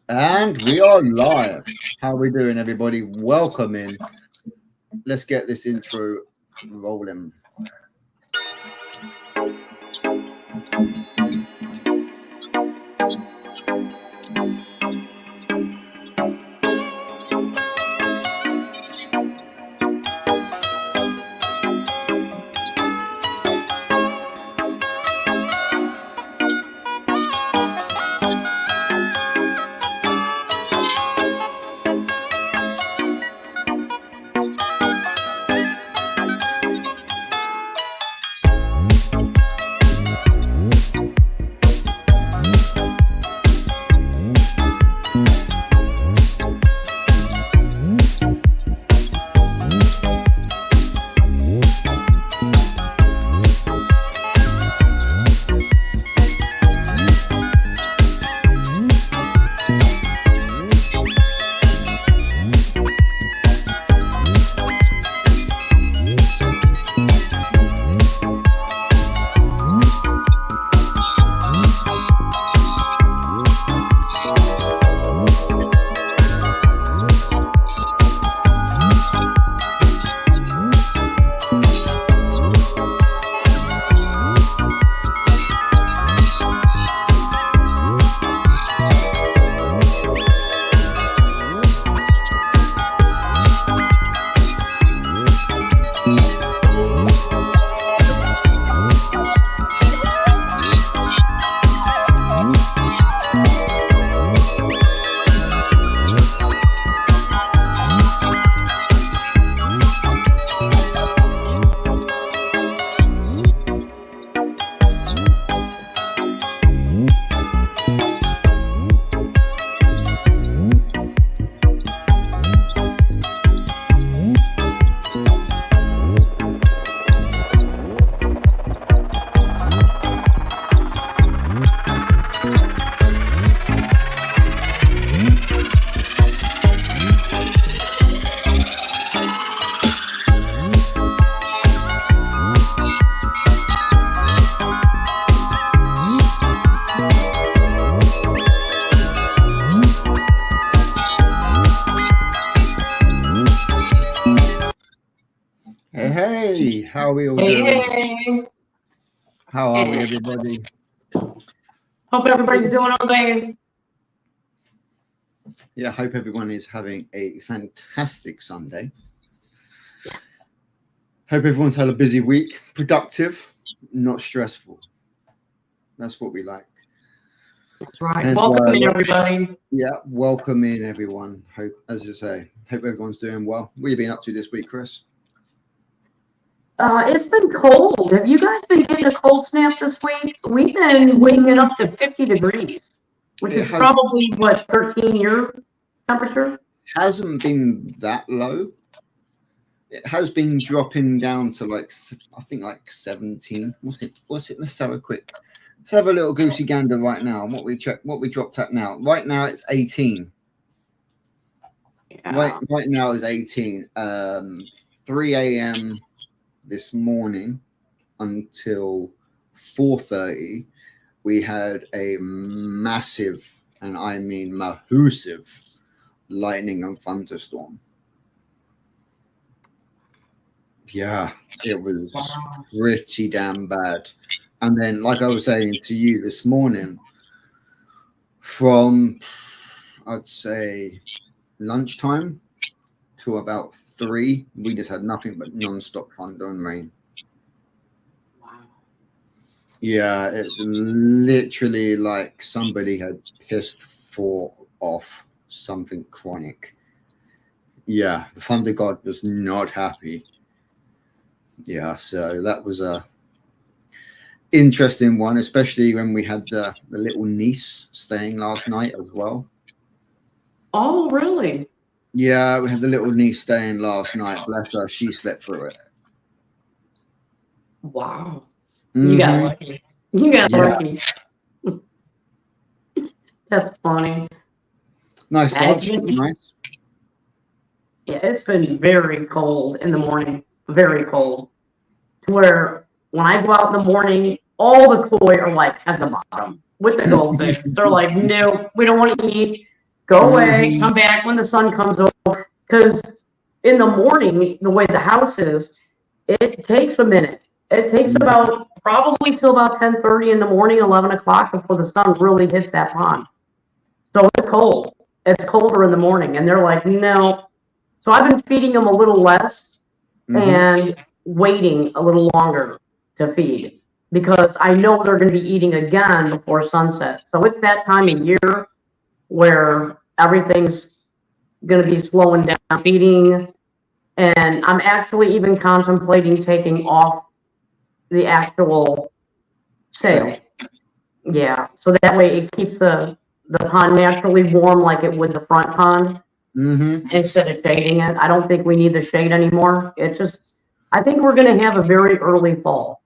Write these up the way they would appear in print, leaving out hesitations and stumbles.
And we are live. How are we doing, everybody? Welcome in. Let's get this intro rolling. Hey, how are we all doing? Hey. How are we, everybody? Hope everybody's doing okay. Yeah, I hope everyone is having a fantastic Sunday. Hope everyone's had a busy week, productive, not stressful. That's what we like. That's right. Hence Welcome why I in, love- everybody. Yeah, welcome in, everyone. Hope, as you say, hope everyone's doing well. What have you been up to this week, Chris? It's been cold. Have you guys been getting a cold snap this week? We've been waking up to 50 degrees, which It is has- probably, 13-year temperature? Hasn't been that low. It has been dropping down to I think 17. What's it? Let's have a little goosey gander right now. What we dropped at now. Right now it's 18. Yeah. Right now is 18. 3 a.m. this morning until 4:30, we had a massive, and I mean massive, lightning and thunderstorm. Yeah, it was pretty damn bad. And then, like I was saying to you this morning, from I'd say lunchtime to about 3, we just had nothing but non-stop thunder and rain. Wow. Yeah, it's literally like somebody had pissed off something chronic. Yeah, the thunder god was not happy. Yeah, so that was a interesting one, especially when we had the little niece staying last night as well. Oh, really? Yeah, we had the little niece staying last night. Bless her, she slept through it. Wow. You got lucky. You got lucky. That's funny. Nice, Sarge. Nice. Yeah, it's been very cold in the morning. Very cold. To where when I go out in the morning, all the koi are like at the bottom. with the goldfish. They're like, no, we don't want to eat. Go away. Come back when the sun comes over. Because in the morning, the way the house is, it takes a minute. It takes about probably till about 10:30 in the morning, 11 o'clock before the sun really hits that pond. So it's cold. It's colder in the morning. And they're like, no. So I've been feeding them a little less and waiting a little longer to feed because I know they're going to be eating again before sunset. So it's that time of year where everything's going to be slowing down feeding. And I'm actually even contemplating taking off the actual sale. Yeah. So that way it keeps the pond naturally warm like it would the front pond. Instead of shading it. I don't think we need the shade anymore. It's just, I think we're going to have a very early fall.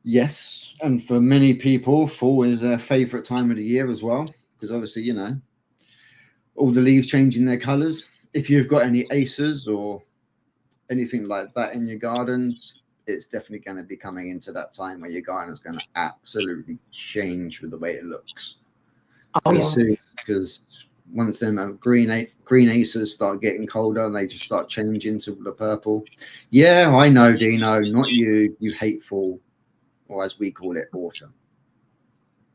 Yes, and for many people, fall is their favorite time of the year as well, because obviously, you know, all the leaves changing their colors. If you've got any acers or anything like that in your gardens, it's definitely going to be coming into that time where your garden is going to absolutely change with the way it looks. Oh, yeah. Because once them green acers start getting colder, they just start changing to the purple. Yeah, I know, Dino, not you. You hate fall, or as we call it, autumn.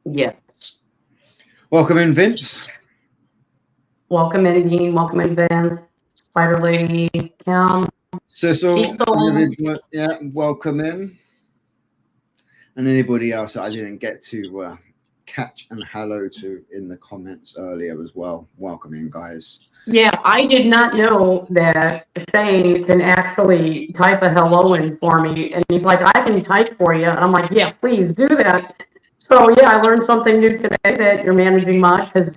Yeah. Welcome in, Vince. Welcome in, Dean. Welcome in, Vince. Spider Lady, Kim. Cecil, yeah, welcome in. And anybody else that I didn't get to catch and hello to in the comments earlier as well. Welcome in, guys. Yeah, I did not know that Shane can actually type a hello in for me. And he's like, I can type for you. And I'm like, yeah, please do that. So, yeah, I learned something new today that you're managing mod, because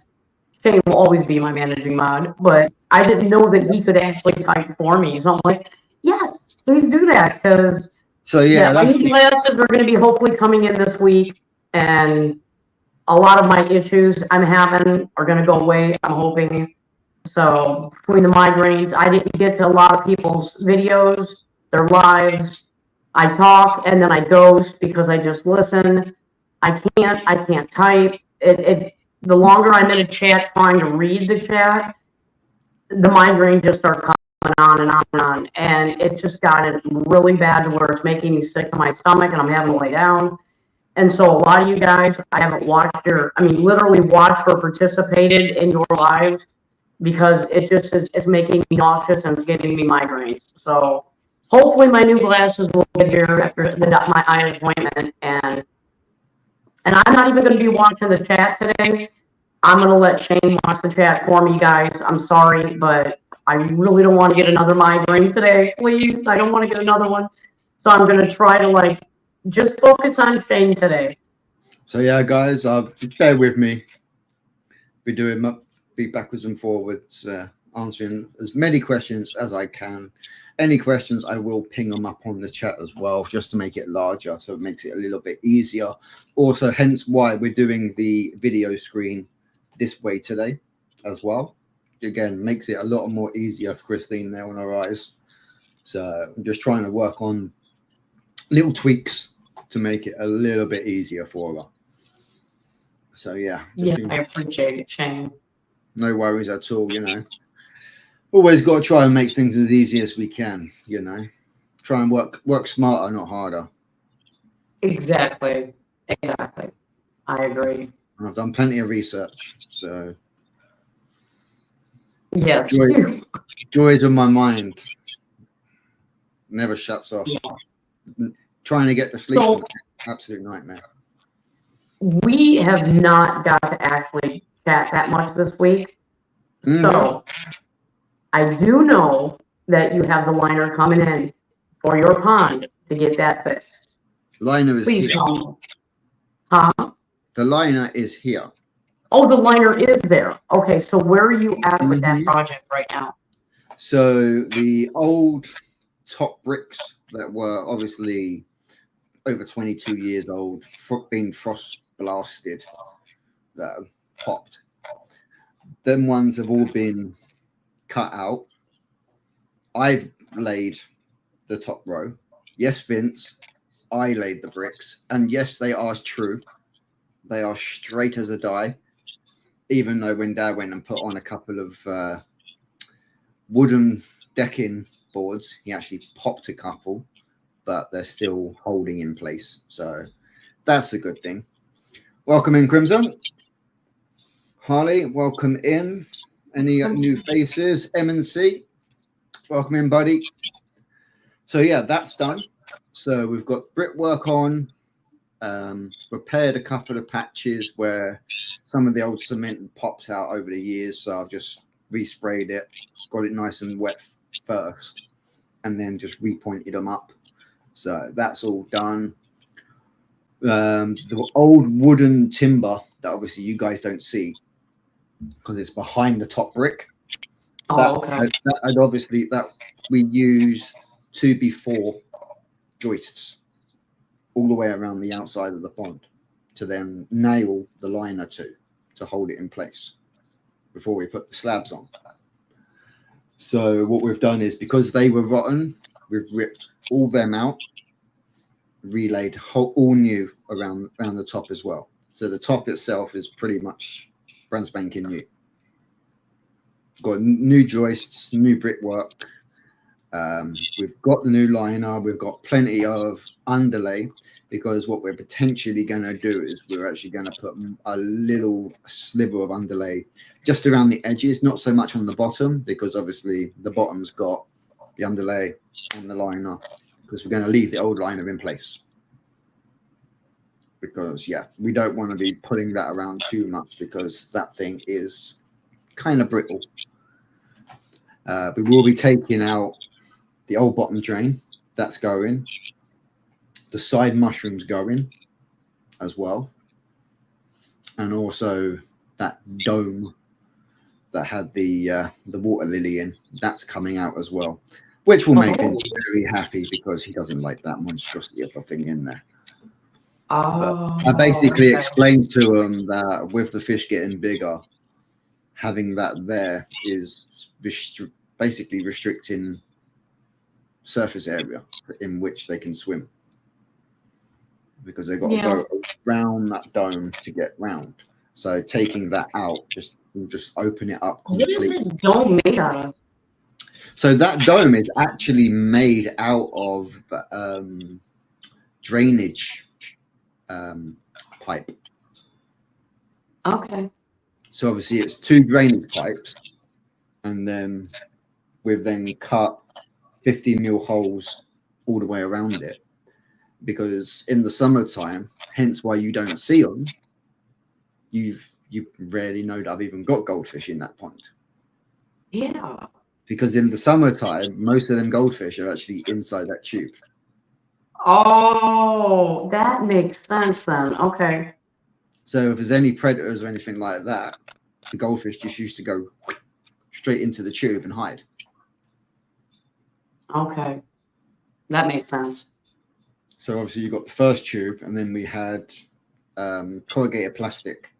Shane will always be my managing mod. But I didn't know that he could actually type for me. So I'm like, yes, please do that. Because so, yeah, my new glasses are going to be hopefully coming in this week. And a lot of my issues I'm having are going to go away, I'm hoping. So between the migraines, I didn't get to a lot of people's videos, their lives. I talk and then I ghost because I just listen. I can't type. The longer I'm in a chat trying to read the chat, the migraine just starts coming on and on and on. And it just got really bad to where it's making me sick to my stomach and I'm having to lay down. And so a lot of you guys, I haven't watched literally watched or participated in your lives because it just is making me nauseous and it's giving me migraines. So hopefully my new glasses will get here after my eye appointment. And I'm not even going to be watching the chat today. I'm going to let Shane watch the chat for me, guys. I'm sorry, but I really don't want to get another migraine today. Please, I don't want to get another one. So I'm going to try to just focus on Shane today. So yeah, guys, bear with me. Be backwards and forwards, answering as many questions as I can. Any questions, I will ping them up on the chat as well, just to make it larger, so it makes it a little bit easier. Also, hence why we're doing the video screen this way today as well. Again, makes it a lot more easier for Christine there on her eyes. So I'm just trying to work on little tweaks to make it a little bit easier for her. So yeah. I appreciate it, Shane. No worries at all, you know. Always got to try and make things as easy as we can, you know. Try and work smarter, not harder. Exactly. I agree. And I've done plenty of research, so yes. Joys of my mind never shuts off. Yeah. Trying to get to sleep is an absolute nightmare. We have not got to actually chat that much this week. So I do know that you have the liner coming in for your pond to get that fixed. Liner is Please here. Huh? The liner is here. Oh, the liner is there. Okay, so where are you at with that project right now? So the old top bricks that were obviously over 22 years old, being frost blasted, that popped. Them ones have all been cut out. I've laid the top row. Yes, Vince, I laid the bricks. And yes, they are true. They are straight as a die. Even though when Dad went and put on a couple of wooden decking boards, he actually popped a couple, but they're still holding in place. So that's a good thing. Welcome in, Crimson. Harley, welcome in. Any new faces? M&C, welcome in, buddy. So yeah, that's done. So we've got brickwork on. Repaired a couple of patches where some of the old cement pops out over the years, so I've just resprayed it, got it nice and wet first, and then just repointed them up. So that's all done. The old wooden timber that obviously you guys don't see because it's behind the top brick. That obviously that we use 2x4 joists all the way around the outside of the pond to then nail the liner to hold it in place before we put the slabs on. So what we've done is, because they were rotten, we've ripped all them out, relayed all new around the top as well. So the top itself is pretty much brand spanking new. Got new joists, new brickwork. We've got the new liner. We've got plenty of underlay, because what we're potentially going to do is we're actually going to put a little sliver of underlay just around the edges, not so much on the bottom, because obviously the bottom's got the underlay and the liner, because we're going to leave the old liner in place. Because, yeah, we don't want to be putting that around too much, because that thing is kind of brittle. We will be taking out the old bottom drain. That's going. The side mushrooms going as well. And also that dome that had the water lily in, that's coming out as well, which will make him very happy, because he doesn't like that monstrosity of a thing in there. I basically explained to him that with the fish getting bigger, having that there is basically restricting surface area in which they can swim, because they've got to go around that dome to get round. So taking that out will just open it up completely. What is the dome made out of? So that dome is actually made out of drainage pipe. Okay. So obviously it's 2 drainage pipes, and then we've then cut 50mm holes all the way around it, because in the summertime, hence why you don't see them, you rarely know that I've even got goldfish in that pond. Yeah. Because in the summertime, most of them goldfish are actually inside that tube. Oh, that makes sense then. Okay. So if there's any predators or anything like that, the goldfish just used to go straight into the tube and hide. Okay. That makes sense. So obviously you got the first tube, and then we had corrugated plastic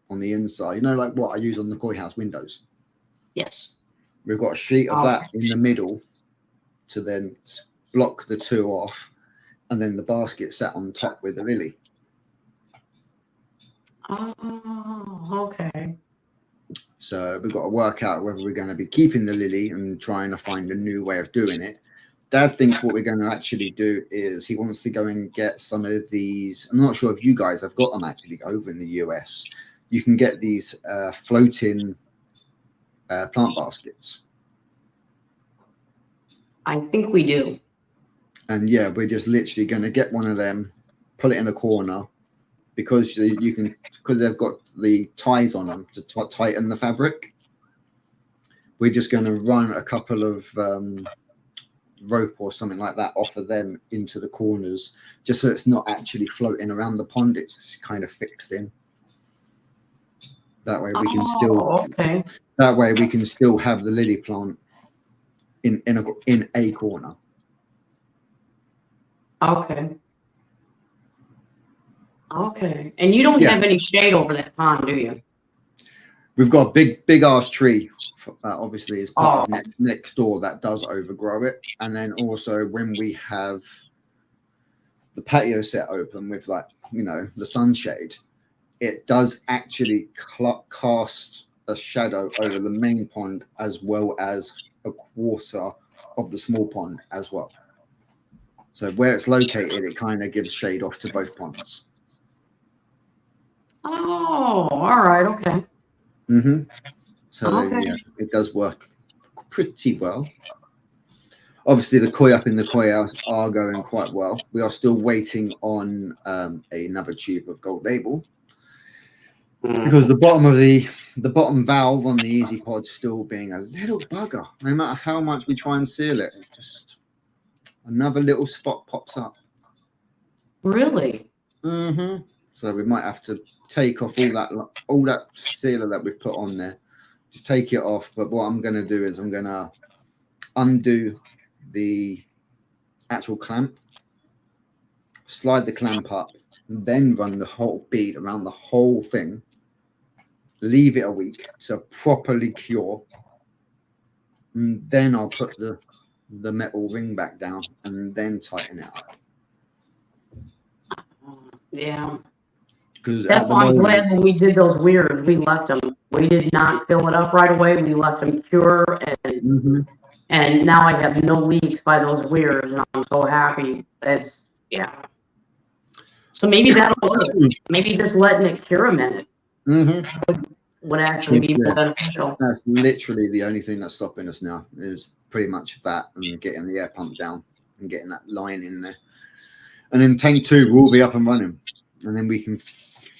on the inside. You know, like what I use on the koi house windows? Yes. We've got a sheet of that in the middle to then block the 2 off, and then the basket sat on top with the lily. Oh, okay. So we've got to work out whether we're going to be keeping the lily and trying to find a new way of doing it. Dad thinks what we're going to actually do is he wants to go and get some of these. I'm not sure if you guys have got them actually over in the US. You can get these floating plant baskets. I think we do. And yeah, we're just literally going to get one of them, put it in a corner, because they've got the ties on them to tighten the fabric. We're just going to run a couple of rope or something like that off of them into the corners, just so it's not actually floating around the pond. It's kind of fixed in. That way we can That way we can still have the lily plant in a corner. Okay. Okay. And you don't have any shade over that pond, do you? We've got a big ass tree, obviously, as part of next door that does overgrow it. And then also when we have the patio set open with, like, you know, the sunshade, it does actually cast a shadow over the main pond as well as a quarter of the small pond as well. So where it's located, it kind of gives shade off to both ponds. Oh, all right, okay. Mm-hmm. So Okay. yeah, it does work pretty well. Obviously, the koi up in the koi house are going quite well. We are still waiting on another tube of gold label because the bottom valve on the easy pod still being a little bugger. No matter how much we try and seal it, it just another little spot pops up. Really? Mm-hmm. So we might have to take off all that sealer that we've put on there. Just take it off. But what I'm going to do is I'm going to undo the actual clamp, slide the clamp up, then run the whole bead around the whole thing, leave it a week to properly cure, and then I'll put the metal ring back down and then tighten it up. Yeah. Because That's why I'm glad when we did those weirs, we left them. We did not fill it up right away. We left them cure, and now I have no leaks by those weirs, and I'm so happy. That's So maybe that'll work. Maybe just letting it cure a minute would actually be beneficial. That's literally the only thing that's stopping us now is pretty much that and getting the air pump down and getting that line in there. And then tank 2 will be up and running, and then we can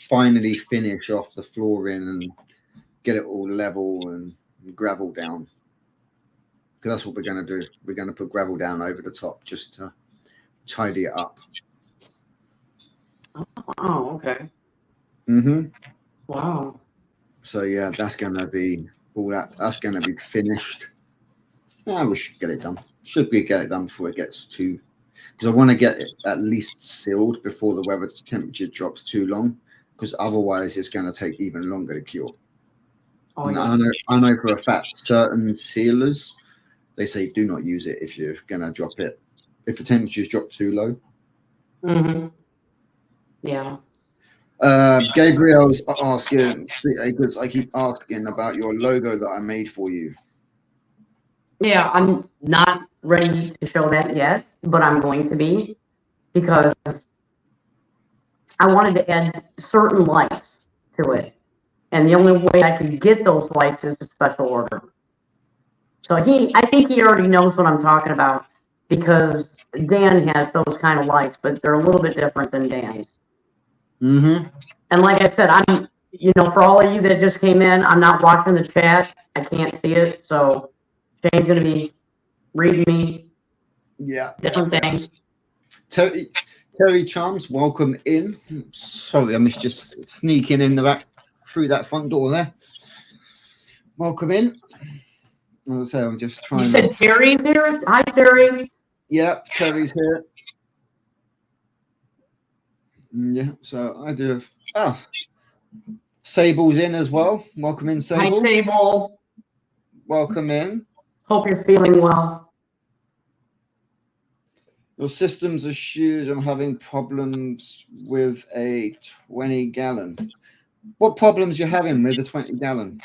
finally finish off the flooring and get it all level and gravel down. Because that's what we're going to do. We're going to put gravel down over the top just to tidy it up. Oh, okay. Wow. So yeah, that's going to be all that. That's going to be finished. Yeah, we should get it done. Should we get it done before it gets too? Because I want to get it at least sealed before the weather temperature drops too long. Because otherwise, it's going to take even longer to cure. Oh, and yeah. I know for a fact certain sealers, they say do not use it if you're going to drop it. If the temperatures drop too low. Yeah. Gabriel's asking, I keep asking about your logo that I made for you. Yeah, I'm not ready to show that yet, but I'm going to be, because I wanted to add certain lights to it. And the only way I could get those lights is a special order. So I think he already knows what I'm talking about, because Dan has those kind of lights, but they're a little bit different than Dan's. And like I said, I'm, for all of you that just came in, I'm not watching the chat. I can't see it. So Shane's going to be reading me different things. Terry Charms, welcome in. Sorry, I missed just sneaking in the back through that front door there. Welcome in. As I say, I'm just trying. You said Terry's here? Hi, Terry. Yeah, Terry's here. Yeah, so I do have. Sable's in as well. Welcome in, Sable. Hi, Sable. Welcome in. Hope you're feeling well. Your systems are huge. I'm having problems with a 20-gallon. What problems you having with a 20-gallon?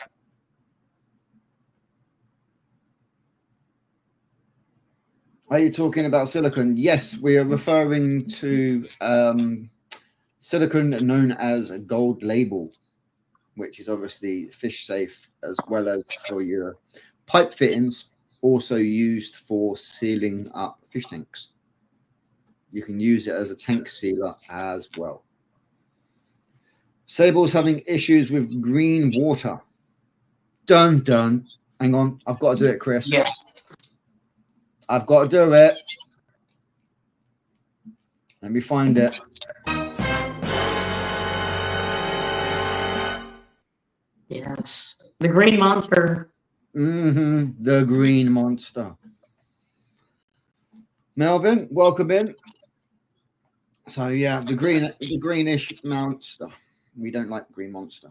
Are you talking about silicone? Yes, we are referring to silicone known as a gold label, which is obviously fish safe, as well as for your pipe fittings, also used for sealing up fish tanks. You can use it as a tank sealer as well. Sable's having issues with green water. Dun. Hang on, I've got to do it, Chris. Yes. I've got to do it. Let me find it. Yes. The green monster. The green monster. Melvin, welcome in. So yeah, the greenish monster. We don't like green monster.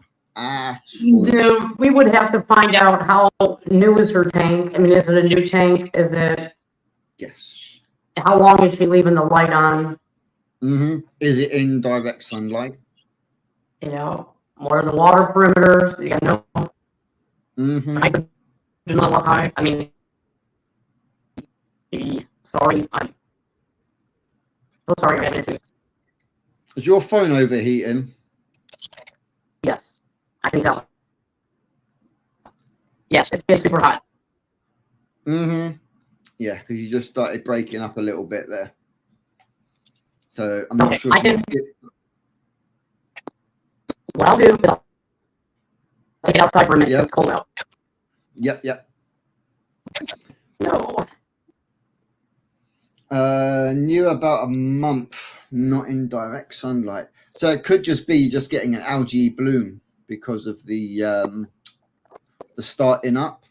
We would have to find out how new is her tank. I mean, is it a new tank? Is it? Yes. How long is she leaving the light on? Is it in direct sunlight? Yeah. What are the water perimeters? You know, Mm-hmm. not up high. I mean, sorry, I'm so sorry I ran into. Is your phone overheating? Yes, I can tell. Yes, it's super hot. Mm-hmm. Yeah, because you just started breaking up a little bit there. So I'm not sure. I can. What I'll do is I'll take it outside for a minute. Yep. It's cold out. Yep. No. New about a month, not in direct sunlight. So it could just be just getting an algae bloom because of the starting up.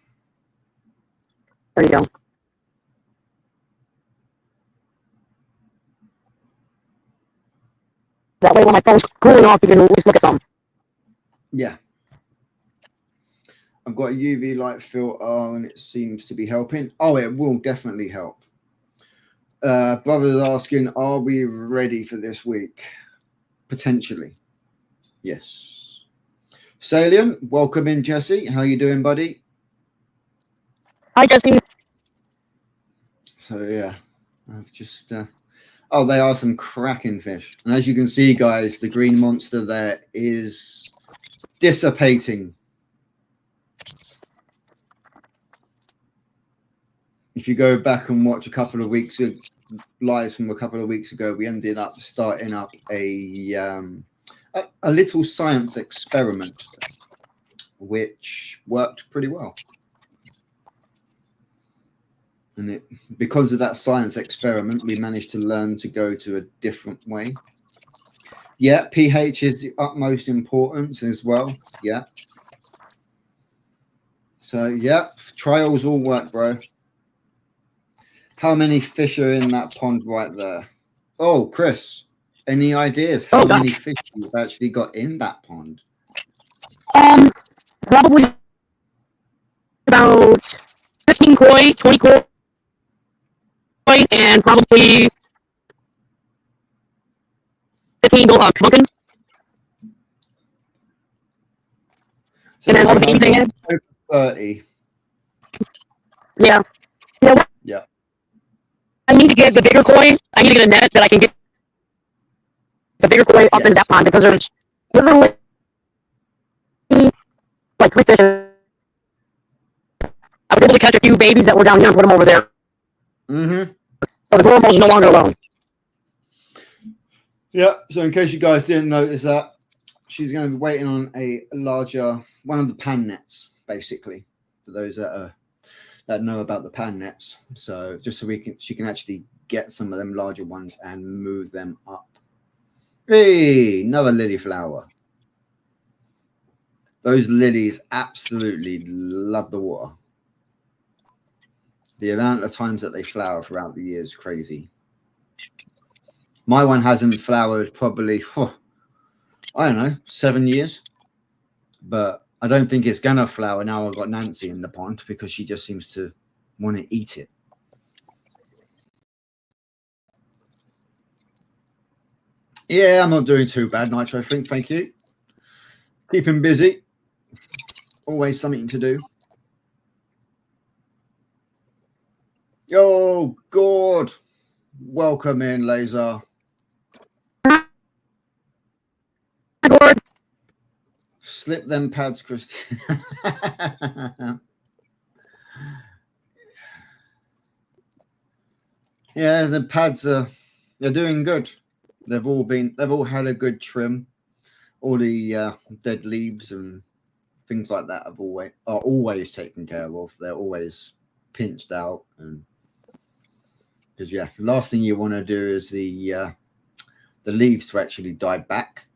There you go. That way when my phone's cooling off, you can at least look at some. Yeah. I've got a UV light filter and it seems to be helping. Oh, it will definitely help. Brother's asking, are we ready for this week? Potentially. Yes. Salient, welcome in, Jesse. How you doing, buddy? Hi, Jesse. So, yeah, I've just... oh, they are some cracking fish. And as you can see, guys, the green monster there is dissipating. If you go back and watch a couple of weeks of lives from a couple of weeks ago, we ended up starting up a little science experiment, which worked pretty well. And because of that science experiment, we managed to learn to go to a different way. Yeah, pH is the utmost importance as well. Yeah. So, yeah, trials all work, bro. How many fish are in that pond right there? Oh, Chris, any ideas how many fish you've actually got in that pond? Probably about 15 koi, 20 koi, and probably 15 pumpkin. So and then all the babies in it. Over 30. Yeah. Yeah. I need to get the bigger koi. I need to get a net that I can get the bigger koi up in that pond because there's literally like 3 fish. I was able to catch a few babies that were down here and put them over there. Mm-hmm. So the normal is no longer alone. Yeah, so in case you guys didn't notice that, she's going to be waiting on a larger, one of the pan nets, basically, for those that know about the pan nets. So just so she can actually get some of them larger ones and move them up. Hey, another lily flower. Those lilies absolutely love the water. The amount of times that they flower throughout the year is crazy. My one hasn't flowered probably, I don't know, 7 years. But I don't think it's going to flower now I've got Nancy in the pond because she just seems to want to eat it. Yeah, I'm not doing too bad, Nitro Think. Thank you. Keeping busy. Always something to do. Yo, God. Welcome in, Laser. Slip them pads, Christy. Yeah, the pads they're doing good. They've all had a good trim. All the dead leaves and things like that are always taken care of. They're always pinched out, and because the last thing you want to do is the leaves to actually die back,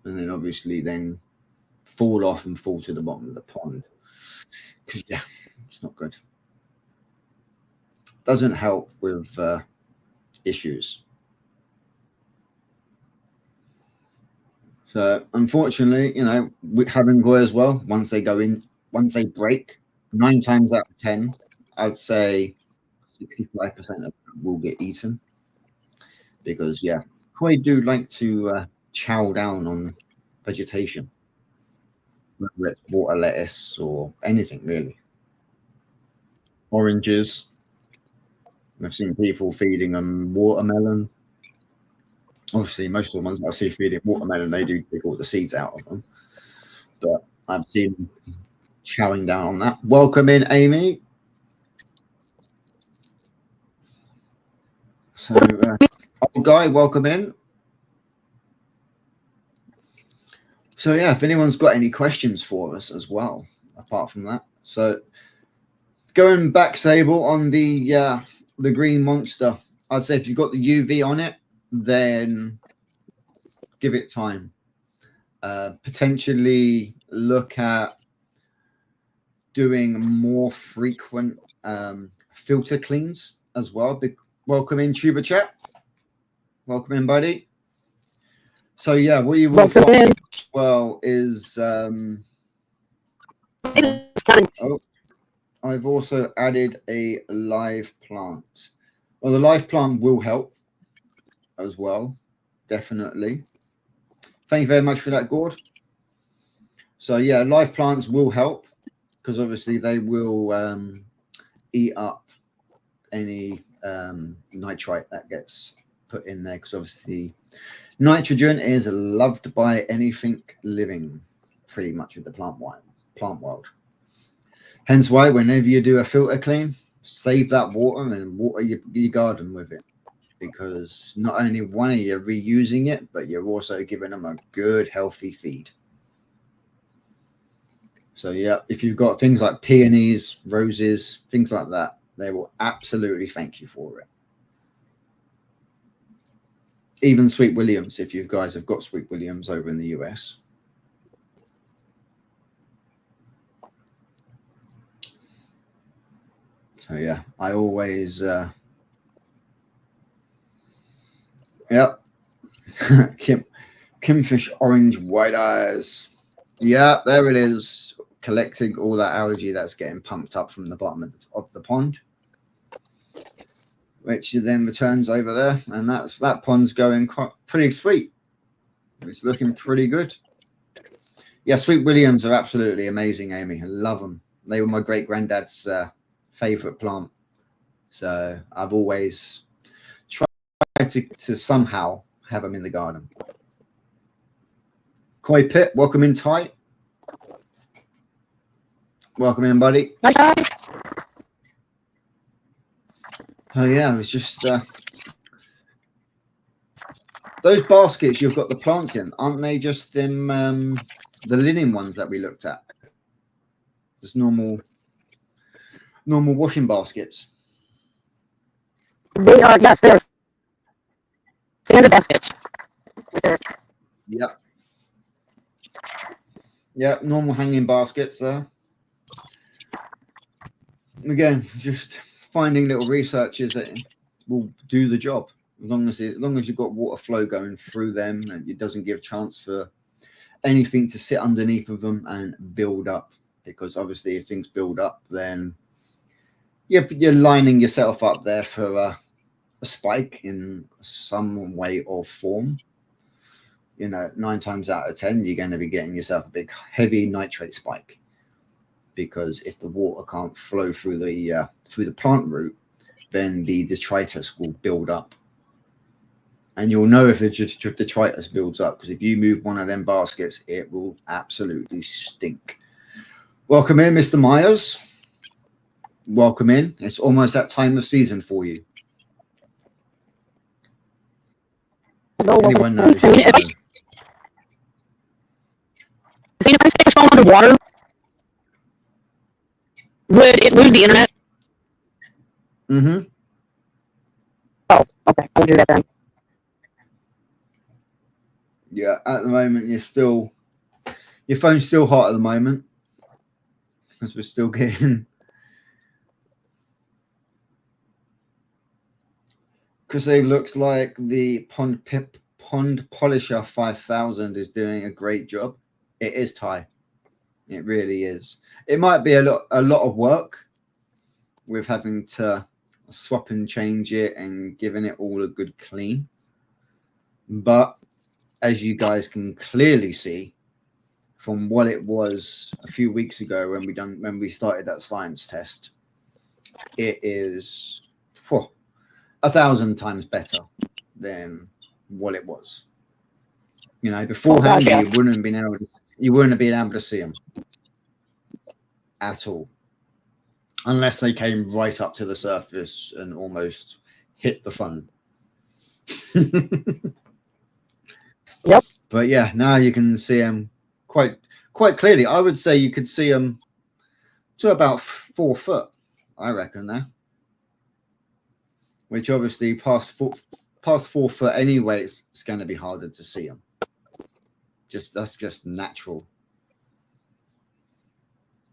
and then obviously then fall off and fall to the bottom of the pond. Because it's not good. Doesn't help with issues. So unfortunately, having koi as well, once they break, 9 times out of 10, I'd say 65% of them will get eaten. Because koi do like to chow down on vegetation. whether it's water lettuce or anything really. Oranges. I've seen people feeding them watermelon. Obviously, most of the ones that I see feeding watermelon, they do take all the seeds out of them. But I've seen them chowing down on that. Welcome in, Amy. So, old guy, welcome in. So, yeah, if anyone's got any questions for us as well, apart from that. So, going back, Sable, on the green monster, I'd say if you've got the UV on it, then give it time. Potentially look at doing more frequent filter cleans as well. Welcome in, Tuber Chat. Welcome in, buddy. So yeah, what you will find as well is I've also added a live plant. Well, the live plant will help as well, definitely. Thank you very much for that, Gord. So yeah, live plants will help because obviously they will eat up any nitrite that gets put in there, because obviously nitrogen is loved by anything living, pretty much with the plant world. Hence why whenever you do a filter clean, save that water and water your garden with it, because not only one are you reusing it, but you're also giving them a good healthy feed. So yeah, if you've got things like peonies, roses, things like that, they will absolutely thank you for it. Even Sweet Williams, if you guys have got Sweet Williams over in the US. So yeah, I always yep. Kimfish orange white eyes. Yeah, there it is, collecting all that algae that's getting pumped up from the bottom of the pond, which then returns over there, and that pond's going pretty sweet. It's looking pretty good. Yeah, Sweet Williams are absolutely amazing, Amy. I love them. They were my great granddad's favorite plant, so I've always tried to somehow have them in the garden. Koi Pit, welcome in, Ty. Welcome in, buddy. Hi. Oh yeah, it was just those baskets you've got the plants in, aren't they just them the linen ones that we looked at? Just normal washing baskets. They are, yes, they're standard baskets. Yep. Yep, normal hanging baskets there. Again, just finding little researchers that will do the job. As long as you've got water flow going through them, and it doesn't give chance for anything to sit underneath of them and build up. Because obviously, if things build up, then you're lining yourself up there for a spike in some way or form. You know, 9 times out of 10, you're going to be getting yourself a big, heavy nitrate spike. Because if the water can't flow through the plant root, then the detritus will build up. And you'll know if the detritus builds up, because if you move one of them baskets, it will absolutely stink. Welcome in, Mr. Myers. Welcome in. It's almost that time of season for you. Anyone knows? If I stick his phone underwater, would it lose the internet? Mm-hmm. Oh, okay. I'll do that then. Yeah, at the moment, your phone's still hot at the moment, because we're still getting. Because it looks like the Pond Polisher 5000 is doing a great job. It is, Ty. It really is. It might be a lot of work with having to swap and change it and giving it all a good clean. But as you guys can clearly see from what it was a few weeks ago when we started that science test, it is 1,000 times better than what it was. You know, beforehand, you wouldn't have been able to see them at all, unless they came right up to the surface and almost hit the phone. Yep. But yeah, now you can see them quite clearly. I would say you could see them to about 4 foot, I reckon, there. Which obviously past 4 foot anyway, it's going to be harder to see them. That's just natural.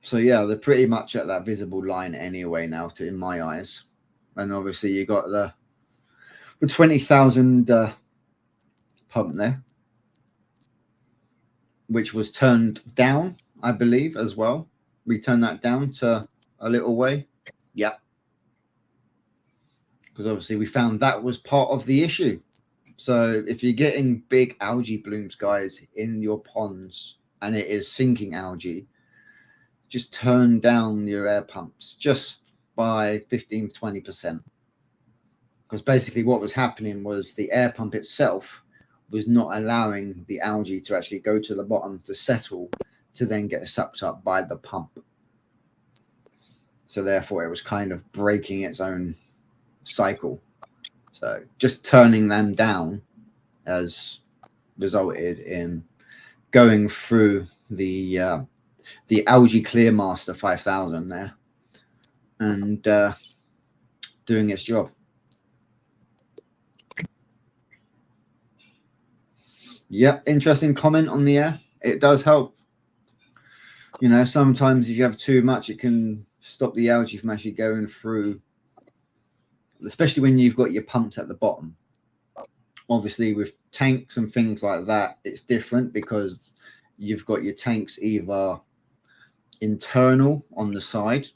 So yeah, they're pretty much at that visible line anyway now, in my eyes. And obviously you got the 20,000 pump there, which was turned down, I believe, as well. We turned that down to a little way. Yeah. Because obviously we found that was part of the issue. So if you're getting big algae blooms, guys, in your ponds and it is sinking algae, just turn down your air pumps just by 15-20%. Because basically what was happening was the air pump itself was not allowing the algae to actually go to the bottom to settle to then get sucked up by the pump. So therefore it was kind of breaking its own cycle. So just turning them down has resulted in going through the Algae Clearmaster 5000 there and doing its job. Yep, interesting comment on the air. It does help. You know, sometimes if you have too much, it can stop the algae from actually going through, especially when you've got your pumps at the bottom. Obviously, with tanks and things like that, it's different because you've got your tanks either internal on the side.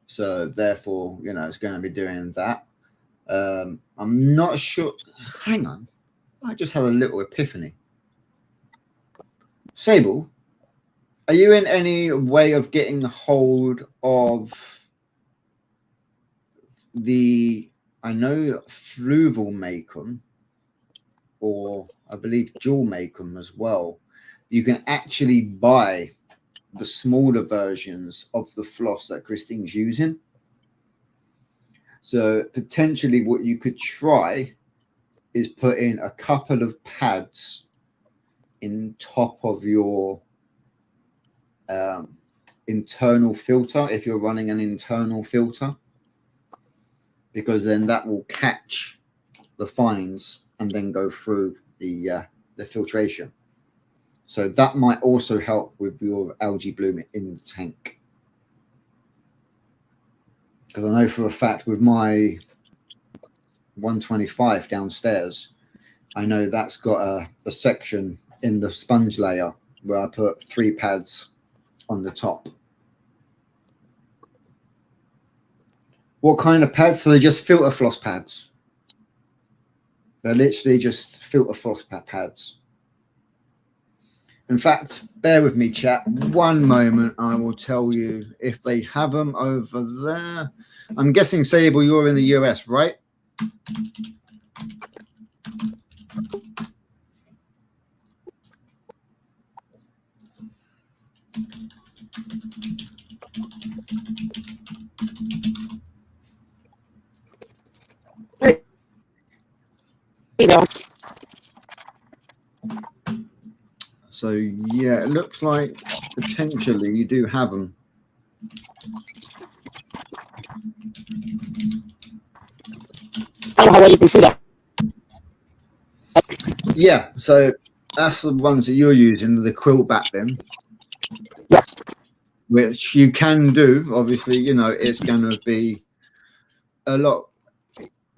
So therefore, you know, it's going to be doing that. I'm not sure. Hang on. I just had a little epiphany. Sable, are you in any way of getting hold of the, I know, Fluval Macon, or I believe Jewel Macon as well? You can actually buy the smaller versions of the floss that Christine's using. So potentially what you could try is put in a couple of pads in top of your internal filter, if you're running an internal filter, because then that will catch the fines and then go through the filtration. So that might also help with your algae bloom in the tank. Because I know for a fact with my 125 downstairs, I know that's got a section in the sponge layer where I put 3 pads on the top. What kind of pads? So they're just filter floss pads. They're literally just filter floss pads. In fact, bear with me, chat. One moment, I will tell you if they have them over there. I'm guessing, Sable, you're in the US, right? You know. So yeah, it looks like potentially you do have them. I don't know how well you can see that. Yeah, so that's the ones that you're using, the quilt back then. Yeah. Which you can do. Obviously, you know, it's going to be a lot,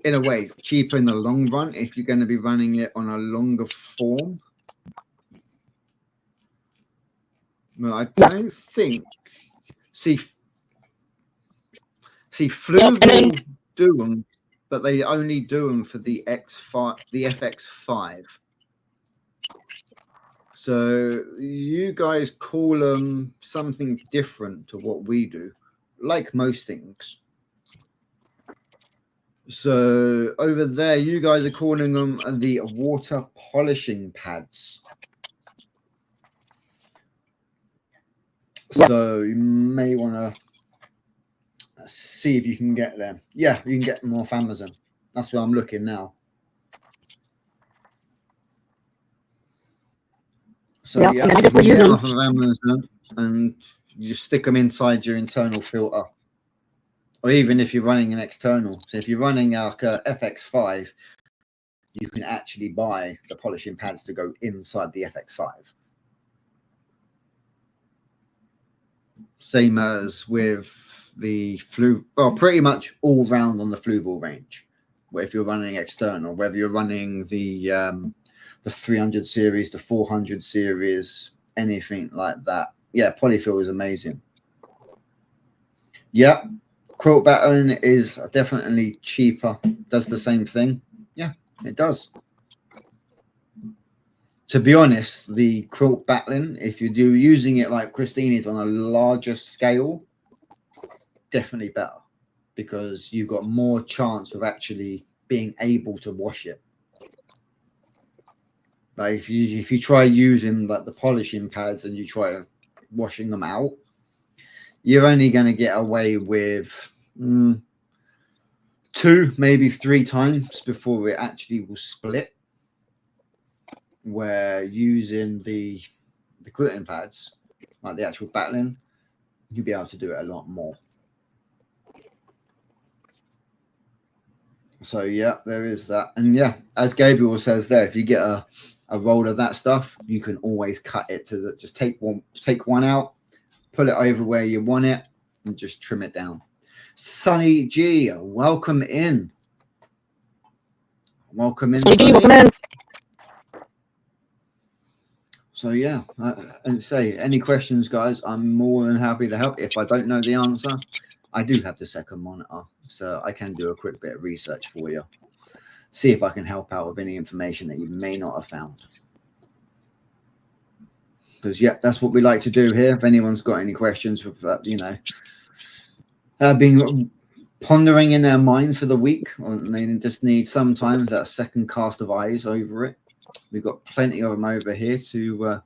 in a way, cheaper in the long run if you're going to be running it on a longer form. No, I don't think. See, Fluval do them, but they only do them for the X5, the FX5. So you guys call them something different to what we do, like most things. So over there, you guys are calling them the water polishing pads. So you may want to see if you can get them. Yeah, you can get them off Amazon. That's where I'm looking now. So yeah, you can get them off of Amazon, and you just stick them inside your internal filter. Or even if you're running an external. So if you're running like a FX5, you can actually buy the polishing pads to go inside the FX5. Same as with the flu, well, pretty much all round on the Fluval range. Where if you're running external, whether you're running the 300 series, the 400 series, anything like that. Yeah, polyfill is amazing. Yeah, quilt battling is definitely cheaper. Does the same thing. Yeah, it does. To be honest, the quilt battling, if you do using it like Christine is on a larger scale, definitely better because you've got more chance of actually being able to wash it. Like if you try using like the polishing pads and you try washing them out, you're only going to get away with 2, maybe 3 times before it actually will split. Where using the quilting pads, like the actual battling, you'll be able to do it a lot more. So yeah, there is that. And yeah, as Gabriel says there, if you get a roll of that stuff, you can always cut it to the, just take one out, pull it over where you want it, and just trim it down. Sunny G, welcome in. Welcome in. Sunny. Welcome in. So yeah, and say any questions, guys, I'm more than happy to help. If I don't know the answer, I do have the second monitor, so I can do a quick bit of research for you. See if I can help out with any information that you may not have found. Because yeah, that's what we like to do here. If anyone's got any questions with that, you know, being pondering in their minds for the week, or they just need sometimes that second cast of eyes over it. We've got plenty of them over here to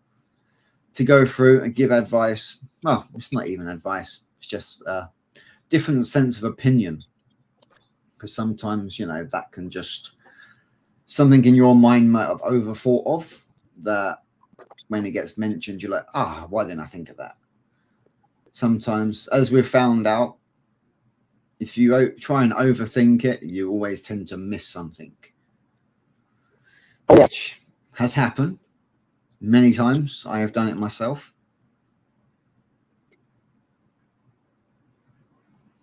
go through and give advice. Well, it's not even advice. It's just a different sense of opinion. Because sometimes, you know, that can just something in your mind might have overthought of that when it gets mentioned, you're like, why didn't I think of that? Sometimes, as we've found out, if you try and overthink it, you always tend to miss something. Which has happened many times. I have done it myself.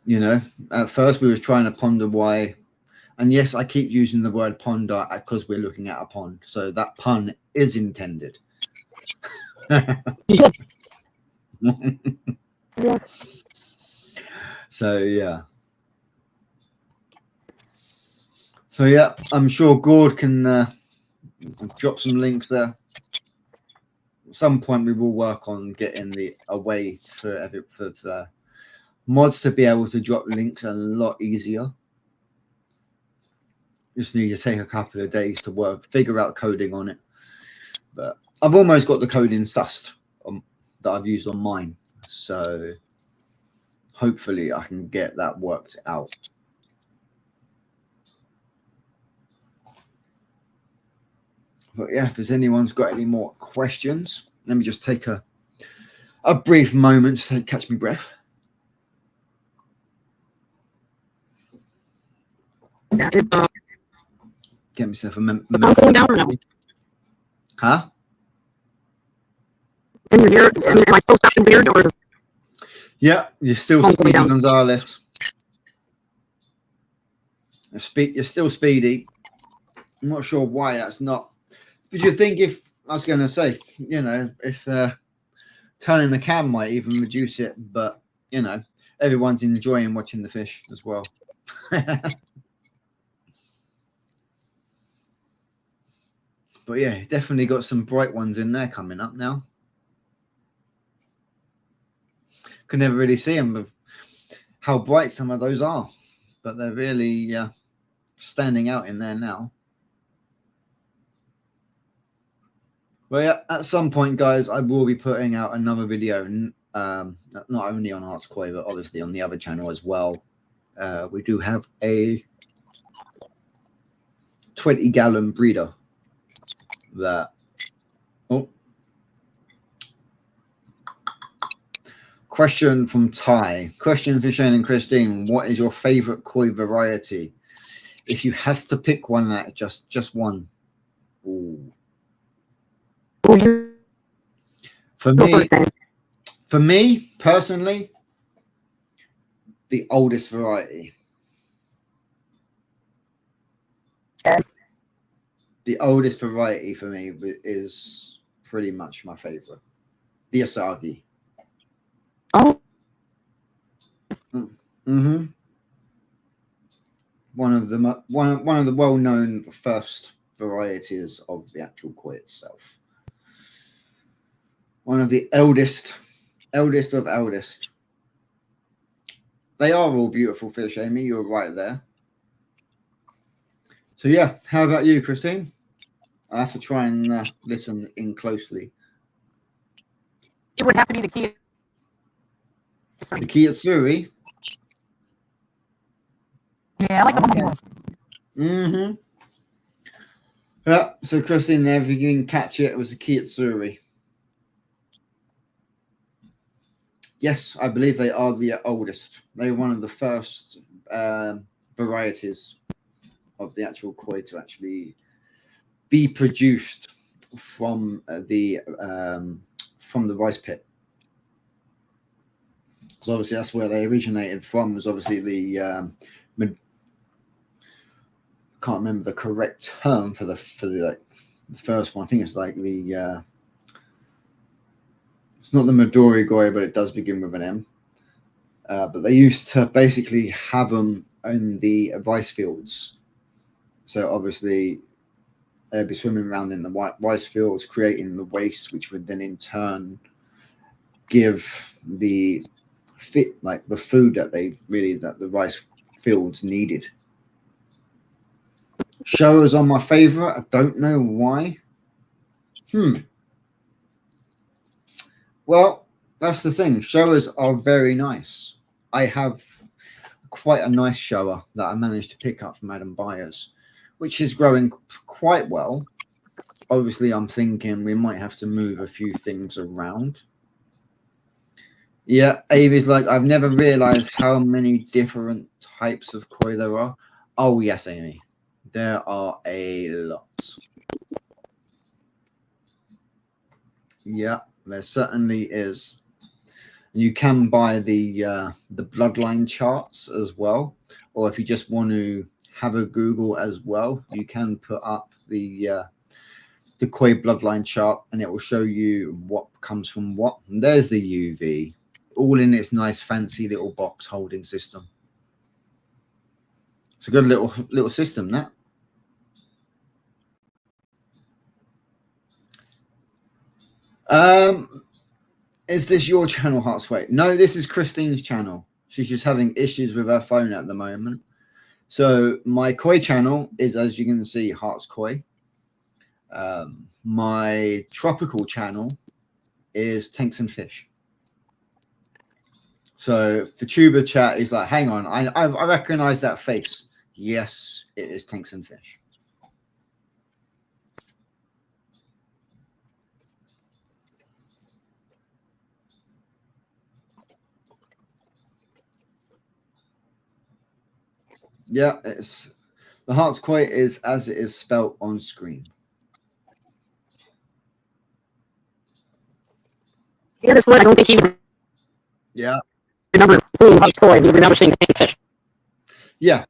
You know, at first we were trying to ponder why, and yes, I keep using the word ponder because we're looking at a pond. So that pun is intended. So yeah. So yeah, I'm sure Gord can drop some links there. At some point we will work on getting a way for mods to be able to drop links a lot easier. Just need to take a couple of days to figure out coding on it. But I've almost got the coding sussed that I've used on mine. So hopefully I can get that worked out. But yeah, if there's anyone's got any more questions, let me just take a brief moment to catch my breath. Get myself a moment. Huh? Can you hear it? Am I still acting weird or? Yeah, you're still Speedy Gonzalez. You're still Speedy. I'm not sure why that's not. But you think if I was going to say, you know, if turning the cam might even reduce it, but you know, everyone's enjoying watching the fish as well. But yeah, definitely got some bright ones in there coming up now. Can never really see them with how bright some of those are, but they're really standing out in there now. Well, yeah, at some point, guys, I will be putting out another video, not only on Hearts Koi, but obviously on the other channel as well. We do have a 20-gallon breeder that. Oh. Question from Ty. Question for Shane and Christine. What is your favorite koi variety? If you has to pick one, that just one. Ooh. For me personally, the oldest variety. The oldest variety for me is pretty much my favorite. The Asagi. Oh. Mm-hmm. One of the well-known first varieties of the actual koi itself. One of the eldest of eldest. They are all beautiful fish, Amy. You're right there. So yeah, how about you, Christine? I have to try and listen in closely. It would have to be the key. The Kiyotsuri. Yeah, I like the one. Mm-hmm. Yeah, so Christine there, if you didn't catch it, it was the Kiyotsuri. Yes, I believe they are the oldest. They were one of the first varieties of the actual koi to actually be produced from the rice pit. Because obviously that's where they originated from. Was obviously the can't remember the correct term for the first one. I think it's like the it's not the Midori Goi, but it does begin with an M. But they used to basically have them in the rice fields. So obviously they'd be swimming around in the rice fields, creating the waste, which would then in turn give the the food that the rice fields needed. Showers are my favorite. I don't know why. Well, that's the thing. Showers are very nice. I have quite a nice shower that I managed to pick up from Adam Byers, which is growing quite well. Obviously, I'm thinking we might have to move a few things around. Yeah, Avi's like, I've never realized how many different types of koi there are. Oh, yes, Amy. There are a lot. Yeah, there certainly is. You can buy the bloodline charts as well, or if you just want to have a Google as well, you can put up the koi bloodline chart, and it will show you what comes from what. And there's the UV, all in its nice fancy little box holding system. It's a good little system, that. Is this your channel, Heartsway? No, this is Christine's channel. She's just having issues with her phone at the moment. So my koi channel is, as you can see, Hearts Koi. My tropical channel is Tanks and Fish. So the tuber chat is like, hang on, I recognize that face. Yes, it is Tanks and Fish. Yeah, it's the Hearts Koi is as it is spelt on screen. Yeah, this one I don't think he would remember seeing Hearts Koi. He remember seeing Tank Fish. Yeah.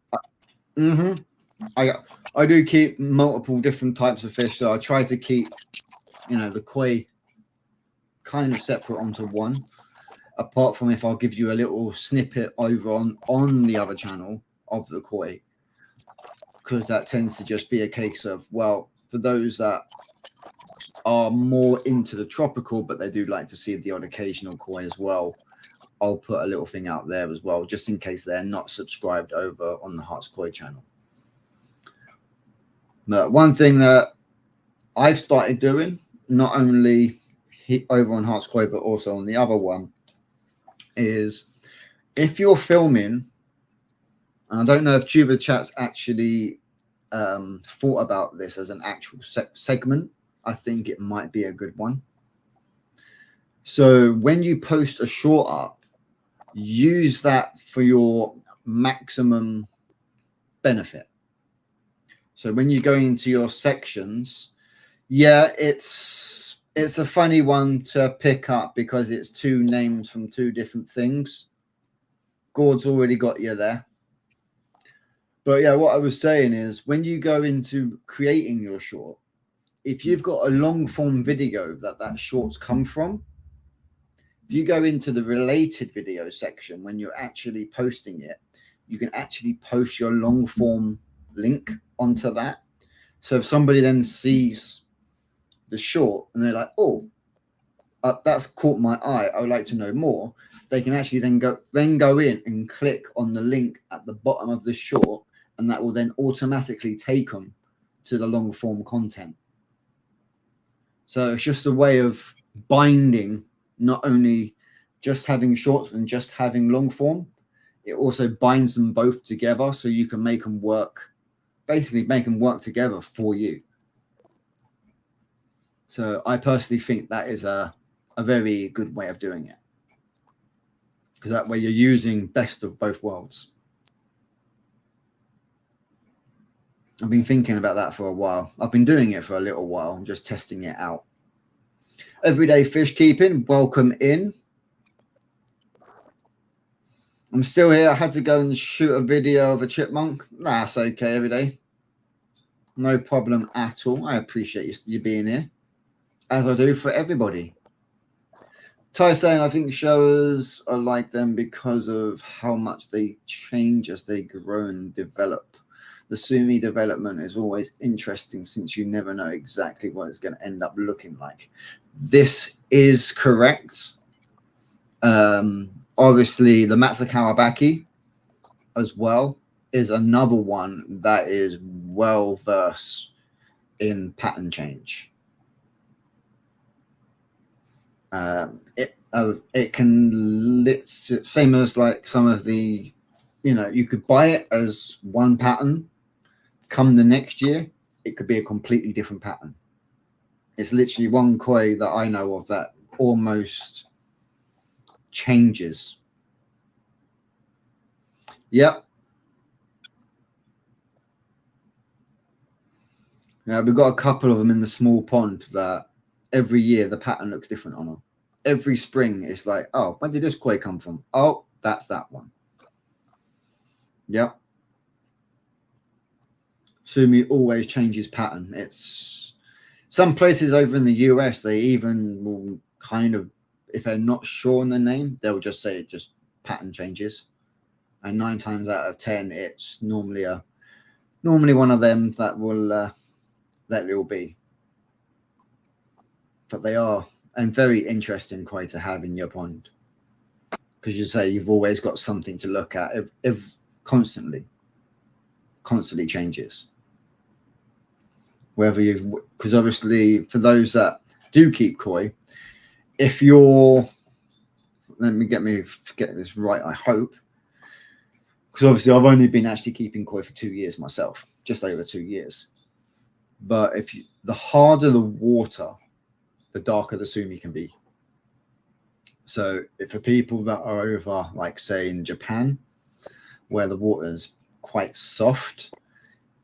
I do keep multiple different types of fish, so I try to keep the koi kind of separate onto one. Apart from if I'll give you a little snippet over on the other channel of the koi, because that tends to just be a case of, well, for those that are more into the tropical, but they do like to see the odd occasional koi as well, I'll put a little thing out there as well, just in case they're not subscribed over on the Hearts Koi channel. But one thing that I've started doing, not only over on Hearts Koi, but also on the other one, is if you're filming, and I don't know if Tuber Chat's actually thought about this as an actual segment, I think it might be a good one. So when you post a short up, use that for your maximum benefit. So when you go into your sections, yeah, it's a funny one to pick up because it's two names from two different things. Gord's already got you there. But yeah, what I was saying is when you go into creating your short, if you've got a long form video that short's come from, if you go into the related video section when you're actually posting it, you can actually post your long form link onto that. So if somebody then sees the short and they're like, oh, that's caught my eye, I would like to know more, they can actually then go in and click on the link at the bottom of the short, and that will then automatically take them to the long form content. So it's just a way of binding, not only just having shorts and just having long form, it also binds them both together so you can make them work, basically make them work together for you. So I personally think that is a very good way of doing it, because that way you're using best of both worlds. I've been thinking about that for a while. I've been doing it for a little while. I'm just testing it out. Everyday fish keeping, welcome in. I'm still here. I had to go and shoot a video of a chipmunk. That's okay, every day. No problem at all. I appreciate you being here, as I do for everybody. Ty saying, I think showers are like them because of how much they change as they grow and develop. The Sumi development is always interesting since you never know exactly what it's going to end up looking like. This is correct. Obviously, the Matsukawabaki as well is another one that is well versed in pattern change. It can same as like some of the, you could buy it as one pattern. Come the next year, it could be a completely different pattern. It's literally one koi that I know of that almost changes. Yep. Yeah, we've got a couple of them in the small pond that every year the pattern looks different on them. Every spring it's like, oh, when did this koi come from? Oh, that's that one. Yep. Sumi always changes pattern. It's some places over in the US, they even will kind of, if they're not sure on the name, they'll just say it just pattern changes. And 9 times out of 10, it's normally one of them that will be. But they are, and very interesting koi to have in your pond, because you say you've always got something to look at. If constantly changes. Whether you, because obviously for those that do keep koi, if you're, let me get this right, I hope, because obviously I've only been actually keeping koi for 2 years myself, just over 2 years. But the harder the water, the darker the sumi can be. So for people that are over, like say in Japan, where the water is quite soft,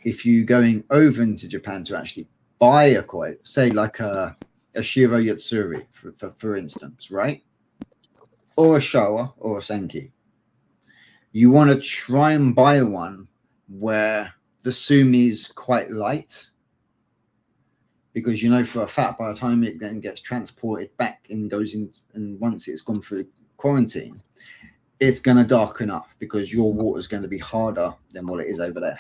if you're going over into Japan to actually buy a koi, say like a Shiro Yatsuri, for instance, right? Or a Showa or a Senki, you want to try and buy one where the sumi's quite light, because you know for a fact by the time it then gets transported back and goes in, and once it's gone through quarantine, it's going to darken up because your water is going to be harder than what it is over there.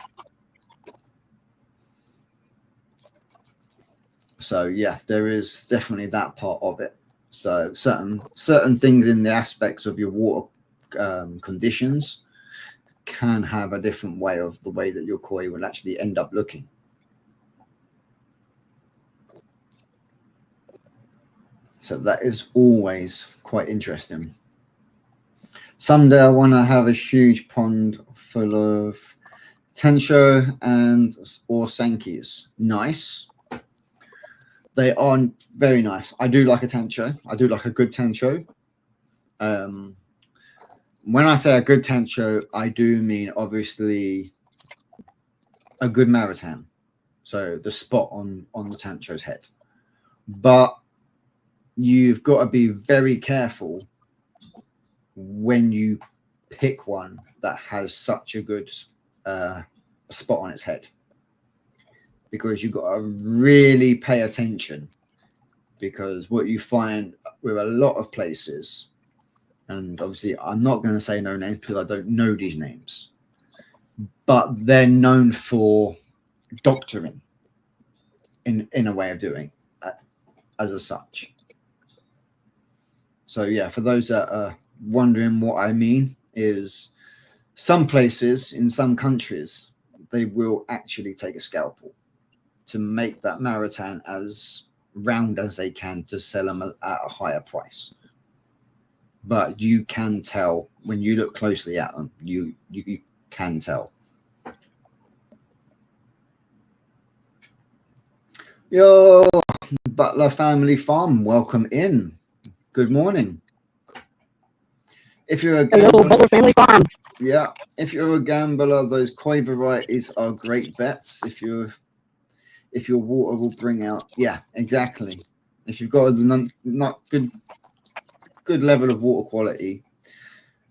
So yeah, there is definitely that part of it. So certain things in the aspects of your water conditions can have a different way of the way that your koi will actually end up looking. So that is always quite interesting. Someday I want to have a huge pond full of Tensho or Sankey's. Nice. They are very nice. I do like a Tensho. I do like a good Tensho. When I say a good Tensho, I do mean obviously a good Maritan. So the spot on the Tensho's head. But you've got to be very careful when you pick one that has such a good spot on its head, because you've got to really pay attention, because what you find with a lot of places, and obviously I'm not going to say no names because I don't know these names, but they're known for doctoring in a way of doing as a such. So yeah, for those that are wondering what I mean, is some places in some countries, they will actually take a scalpel to make that Maritan as round as they can to sell them at a higher price. But you can tell when you look closely at them, you can tell. Yo, Butler Family Farm, welcome in. Good morning. If you're a gambler, Butler Family Farm. Yeah, if you're a gambler, those koi varieties are great bets. If your water will bring out, yeah, exactly. If you've got a not good level of water quality,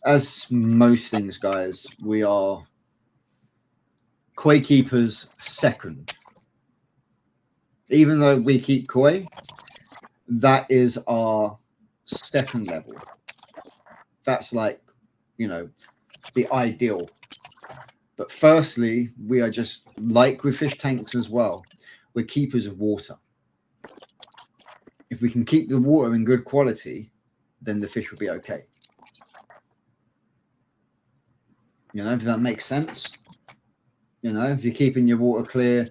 as most things, guys, we are koi keepers second. Even though we keep koi, that is our second level. That's like, the ideal. But firstly, we are just like with fish tanks as well. We're keepers of water. If we can keep the water in good quality, then the fish will be okay. If that makes sense. If you're keeping your water clear,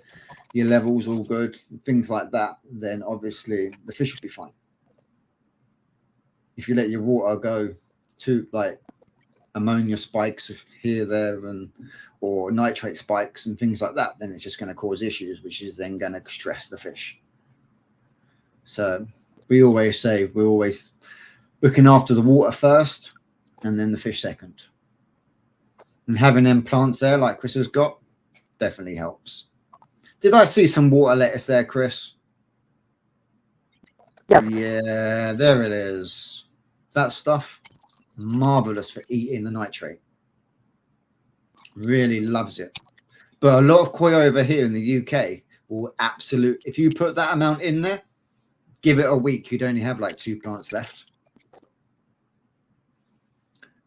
your levels all good, things like that, then obviously the fish will be fine. If you let your water go to like ammonia spikes here, there, or nitrate spikes and things like that, then it's just going to cause issues, which is then going to stress the fish. So we always say we're always looking after the water first and then the fish second. And having them plants there like Chris has got definitely helps. Did I see some water lettuce there, Chris? Yeah, there it is. That stuff, marvelous for eating the nitrate. Really loves it. But a lot of koi over here in the UK will if you put that amount in there, give it a week, you'd only have like 2 plants left.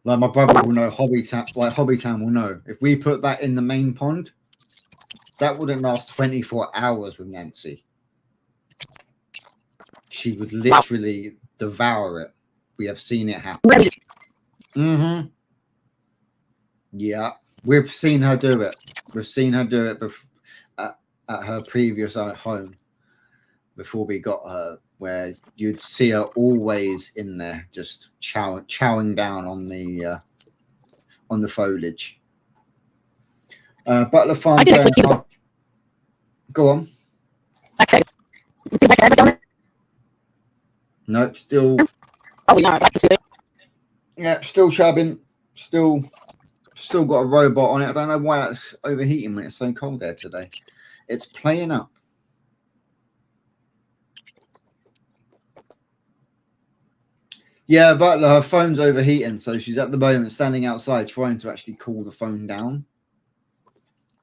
Like my brother will know, Hobbytown will know. If we put that in the main pond, that wouldn't last 24 hours with Nancy. She would literally devour it. We have seen it happen. Mm-hmm. Yeah, we've seen her do it. We've seen her do it at her previous home before we got her, where you'd see her always in there, just chowing down on the foliage. Butler Farm. Go on. Okay. No, still. Oh, we are. Yeah, still chubbing. Still got a robot on it. I don't know why that's overheating when it's so cold there today. It's playing up. Yeah, but her phone's overheating, so she's at the moment standing outside trying to actually cool the phone down.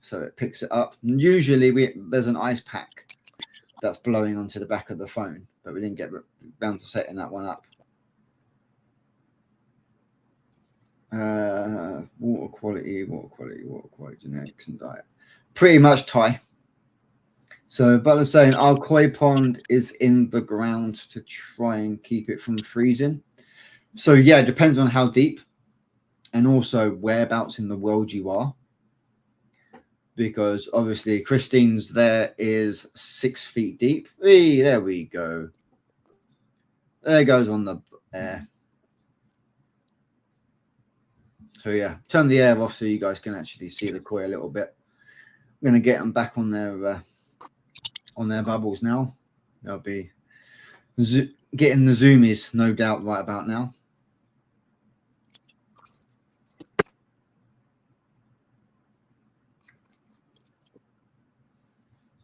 So it picks it up. And usually there's an ice pack that's blowing onto the back of the phone, but we didn't get round to setting that one up. Water quality, genetics and diet. Pretty much Thai. So Butler's saying our koi pond is in the ground to try and keep it from freezing. So yeah, it depends on how deep and also whereabouts in the world you are. Because obviously Christine's there is 6 feet deep. Hey, there we go. There goes on the air. So yeah, turn the air off so you guys can actually see the koi a little bit. I'm going to get them back on their bubbles now. They'll be getting the zoomies, no doubt, right about now.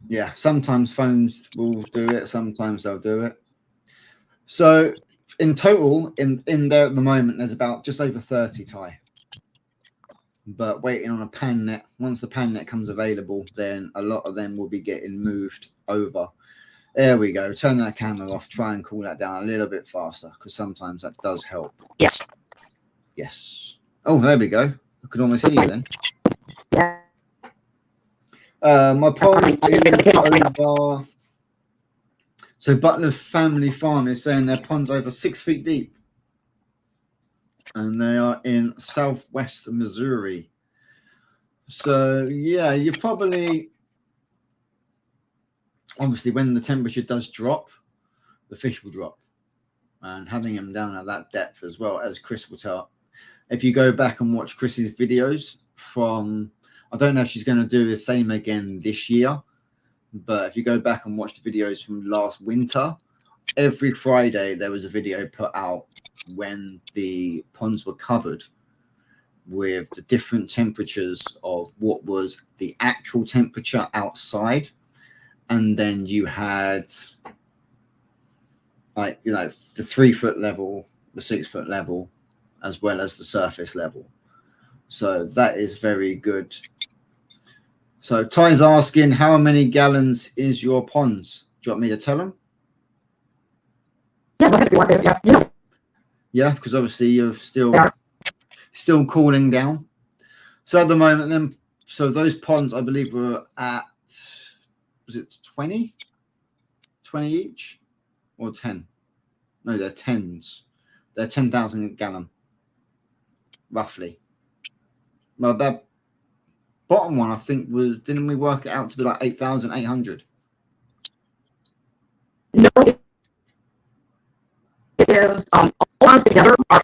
Yeah, sometimes phones will do it, sometimes they'll do it. So in total, in there at the moment, there's about just over 30 Thai. But waiting on a pan net. Once the pan net comes available, then a lot of them will be getting moved over. There we go. Turn that camera off. Try and cool that down a little bit faster, because sometimes that does help. Yes. Yes. Oh, there we go. I could almost hear you then. Yeah. My pond is over. So Butler Family Farm is saying their pond's over 6 feet deep. And they are in southwest Missouri. So yeah, you probably, obviously when the temperature does drop, the fish will drop. And having them down at that depth, as well as Chris will tell. If you go back and watch Chris's videos from, I don't know if she's going to do the same again this year, but if you go back and watch the videos from last winter, every Friday there was a video put out when the ponds were covered with the different temperatures of what was the actual temperature outside, and then you had, like, you know, the 3 foot level, the 6 foot level, as well as the surface level. So that is very good. So Ty's asking, how many gallons is your ponds? Do you want me to tell him? Yeah, go ahead if you want to. Yeah, you know. Yeah, because obviously you're still cooling down. So at the moment, then, so those ponds, I believe, were at, was it 20? 20 each or 10? No, they're 10s. They're 10,000 gallon, roughly. Well, that bottom one, I think, was, didn't we work it out to be like 8,800? No, it is, all on together are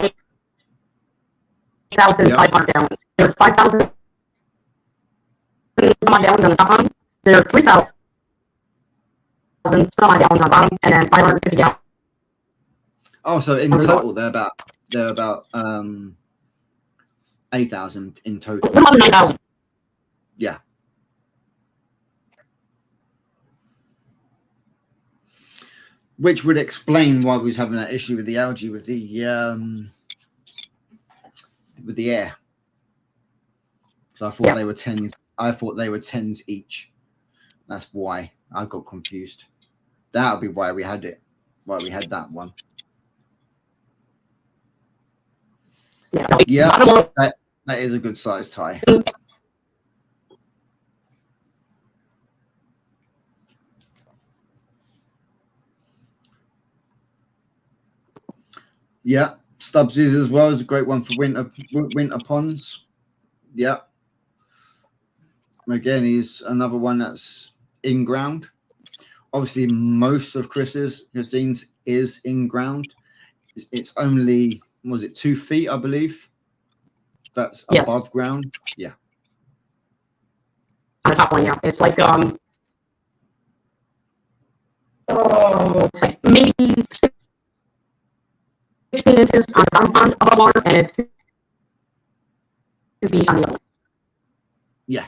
8,500 gallons. There's 5,000 some gallons on the top one. There's 3,000 some gallons on the bottom, and then 550 gallons. Oh, so in total, they're about 8,000 in total. 9,000. Yeah. Which would explain why we was having that issue with the algae with the air. So I thought they were 10s. I thought they were 10s each. That's why I got confused. That would be why we had it. Why we had that one. Yeah, that is a good size Thai. Yeah, Stubbs's as well is a great one for winter ponds. Yeah. Again, he's another one that's in ground. Obviously, most of Christine's is in ground. It's only, was it 2 feet, I believe? That's above ground. Yeah. On the top one, yeah. It's like, it's like maybe 16 inches on the bottom pond above water, and it's 2 feet on the other one. Yeah.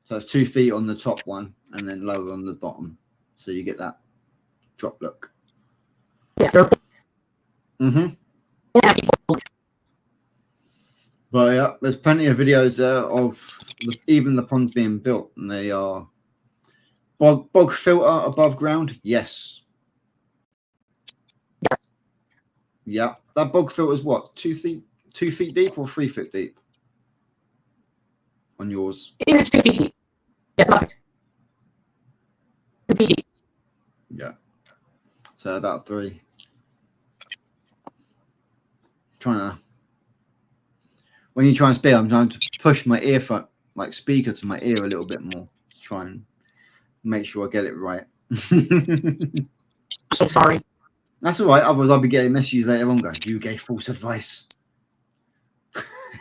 So it's 2 feet on the top one and then lower on the bottom. So you get that drop look. Yeah. But yeah, there's plenty of videos there of even the ponds being built, and they are bog filter above ground. Yes. Yeah. That bog filter is what, 2 feet deep or 3 foot deep on yours? It's 2 feet deep. Yeah, perfect. Yeah. So about 3. Trying to. When you try and speak, I'm trying to push my earphone, like speaker, to my ear a little bit more to try and make sure I get it right. So sorry. That's all right. Otherwise, I'll be getting messages later on going, "You gave false advice."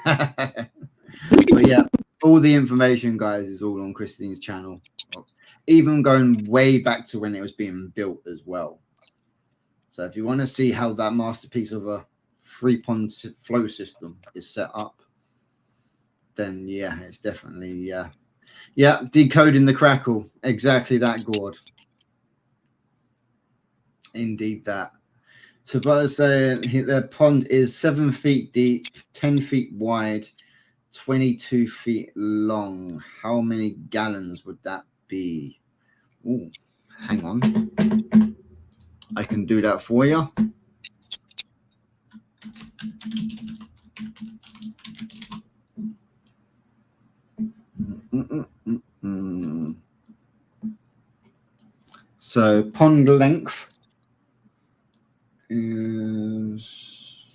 But yeah, all the information, guys, is all on Christine's channel. Even going way back to when it was being built as well. So if you want to see how that masterpiece of a 3-pond flow system is set up, then yeah, it's definitely decoding the crackle. Exactly that, Gord. Indeed that. So Butler's saying the pond is 7 feet deep, 10 feet wide, 22 feet long. How many gallons would that be? Ooh, hang on. I can do that for you. So pond length is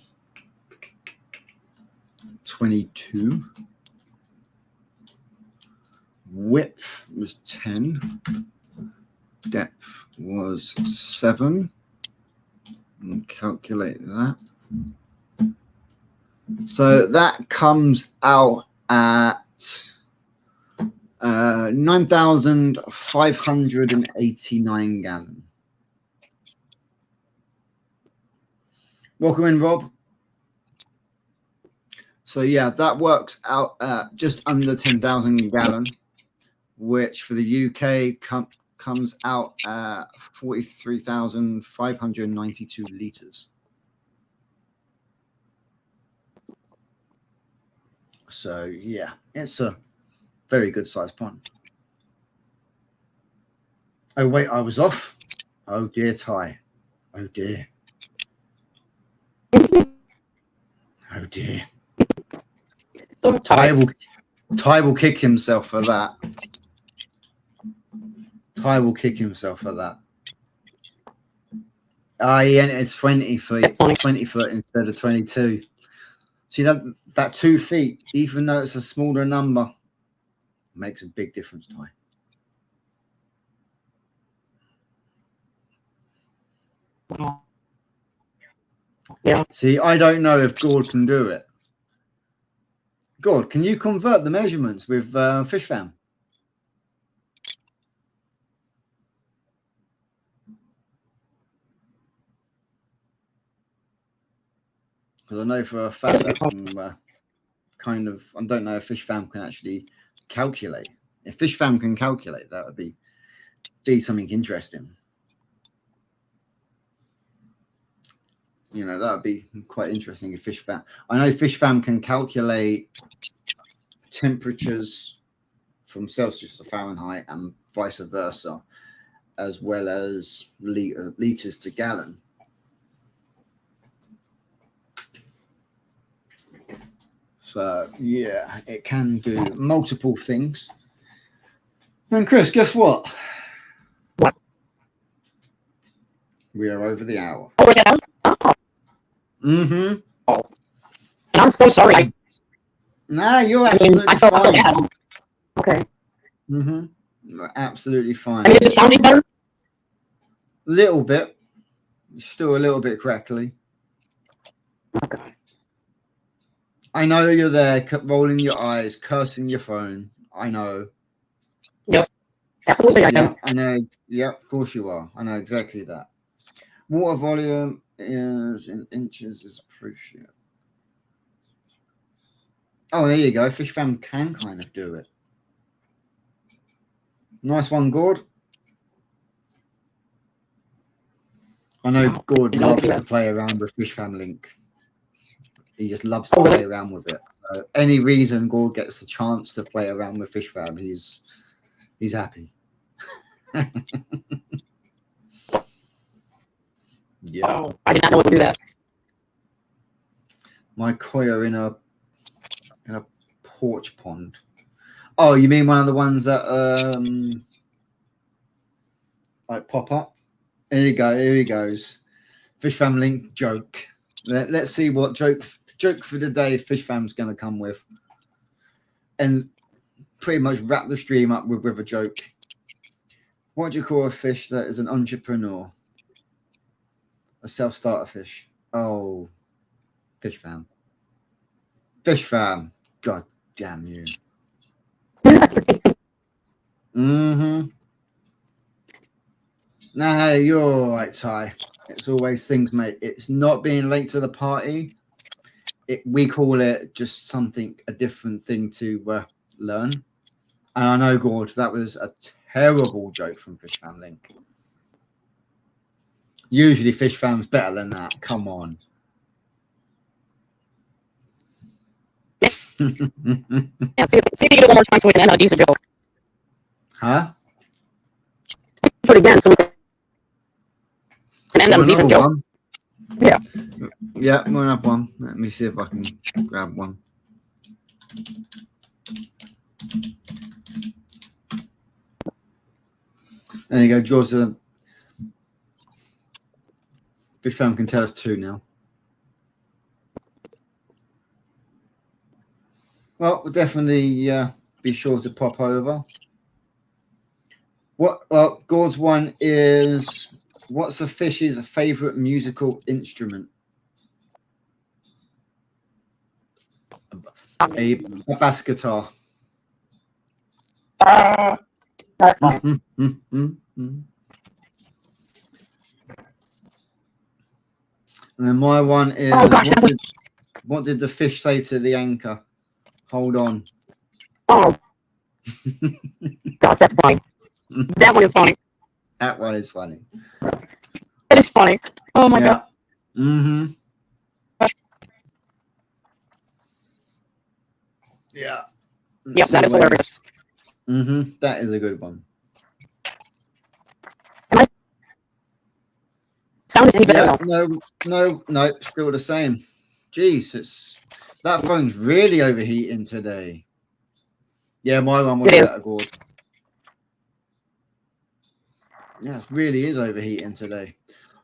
22. Width was 10. Depth was 7. And calculate that. So that comes out at 9,589 gallons. Welcome in, Rob. So yeah, that works out at just under 10,000 gallons, which for the UK comes out at 43,592 liters. So yeah, it's a very good sized pond. Oh wait, I was off. Oh dear, Ty. Oh dear. Oh dear. Ty will kick himself for that. Ty will kick himself for that. He entered 20 feet instead of 22. See that 2 feet, even though it's a smaller number, makes a big difference, Ty. Yeah. See, I don't know if Gord can do it. Gord, can you convert the measurements with FishFam? Because I know for a fact that I don't know if FishFam can actually calculate. If FishFam can calculate, that would be something interesting. You know, that would be quite interesting if FishFam. I know FishFam can calculate temperatures from Celsius to Fahrenheit and vice versa, as well as liters to gallon. So yeah, it can do multiple things. And Chris, guess what? What? We are over the hour. Oh, yeah. Mm-hmm. Oh. I'm so sorry. Nah, you're absolutely fine. Okay. Mm-hmm. You're absolutely fine. I mean, is it sounding better? Little bit. Still a little bit crackly. Okay. I know you're there, rolling your eyes, cursing your phone. I know. Yep. Absolutely, I yeah, can. I know. Yep, of course you are. I know exactly that. Water volume is in inches is appreciated. Oh, there you go. FishFam can kind of do it. Nice one, Gord. I know Gord loves to play around with FishFam Link. He just loves to play around with it. So any reason Gord gets the chance to play around with FishFam, he's happy. Yeah. Oh, I did not know what to do that. My koi are in a porch pond. Oh, you mean one of the ones that Like pop up. Here you go. Here he goes. Fish Fam link joke. Let's see what joke for the day Fish Fam's going to come with, and pretty much wrap the stream up with a joke. What do you call a fish that is an entrepreneur? A self-starter fish. Oh, Fish Fam. Fish Fam. God damn you. Nah, hey, you're all right, Ty. It's always things, mate. It's not being late to the party. We call it just something, a different thing to learn. And I know, Gord, that was a terrible joke from Fish Fam Link. Usually Fish Fam's better than that. Come on. Yeah, see if you get it one more time so we can end on a decent joke. Huh? Put it again so we can end on a decent joke. One? Yeah. Yeah, we'll have one. Let me see if I can grab one. There you go, George. Fish Fam can tell us 2 now. Well, we'll definitely be sure to pop over. Gord's one is, what's a fish's favorite musical instrument? A bass guitar. And then my one is, what did the fish say to the anchor? Hold on. Oh. God, that's funny. That one is funny. That one is funny. It is funny. Oh my God. Yeah. Yep, that is hilarious. That is a good one. Sound any better? No, still the same. Jeez, that phone's really overheating today. Yeah, my one was better, Gord. Yeah, it really is overheating today.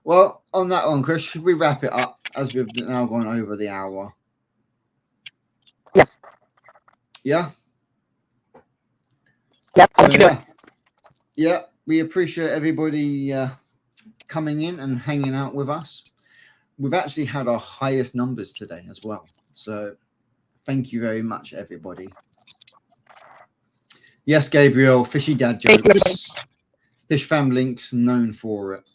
Well, on that one, Chris, should we wrap it up as we've now gone over the hour? Yeah. Yeah? Yep, I'll let you do it. Yeah, we appreciate everybody coming in and hanging out with us. We've actually had our highest numbers today as well. So thank you very much, everybody. Yes, Gabriel, fishy dad jokes. Fish Fam Link's known for it.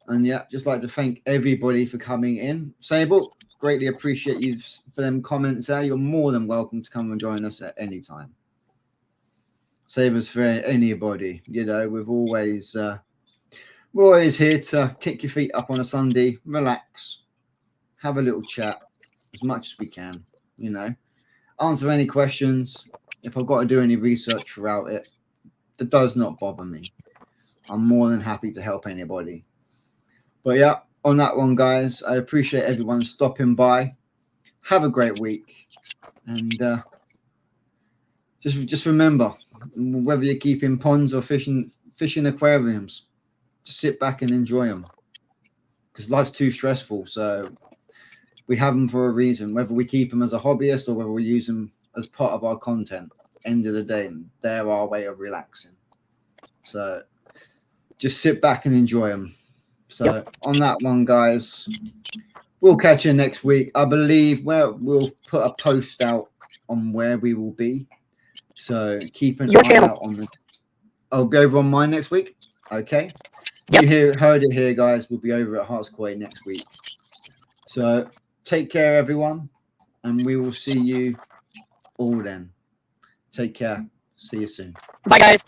And yeah, just like to thank everybody for coming in. Sable, greatly appreciate you for them comments there. You're more than welcome to come and join us at any time. Sabre's for anybody, you know, we're always here to kick your feet up on a Sunday, relax, have a little chat as much as we can, you know, answer any questions. If I've got to do any research throughout it, that does not bother me. I'm more than happy to help anybody. But yeah, on that one, guys, I appreciate everyone stopping by. Have a great week. And just remember, whether you're keeping ponds or fishing aquariums, just sit back and enjoy them, because life's too stressful. So we have them for a reason, whether we keep them as a hobbyist or whether we use them as part of our content. End of the day, they're our way of relaxing. So just sit back and enjoy them. So on that one, guys, we'll catch you next week. I believe we'll put a post out on where we will be. So keep an eye out on the. I'll be over on mine next week. Okay. Yep. You heard it here, guys. We'll be over at Hearts Koi next week. So take care, everyone, and we will see you all then. Take care. See you soon. Bye, guys.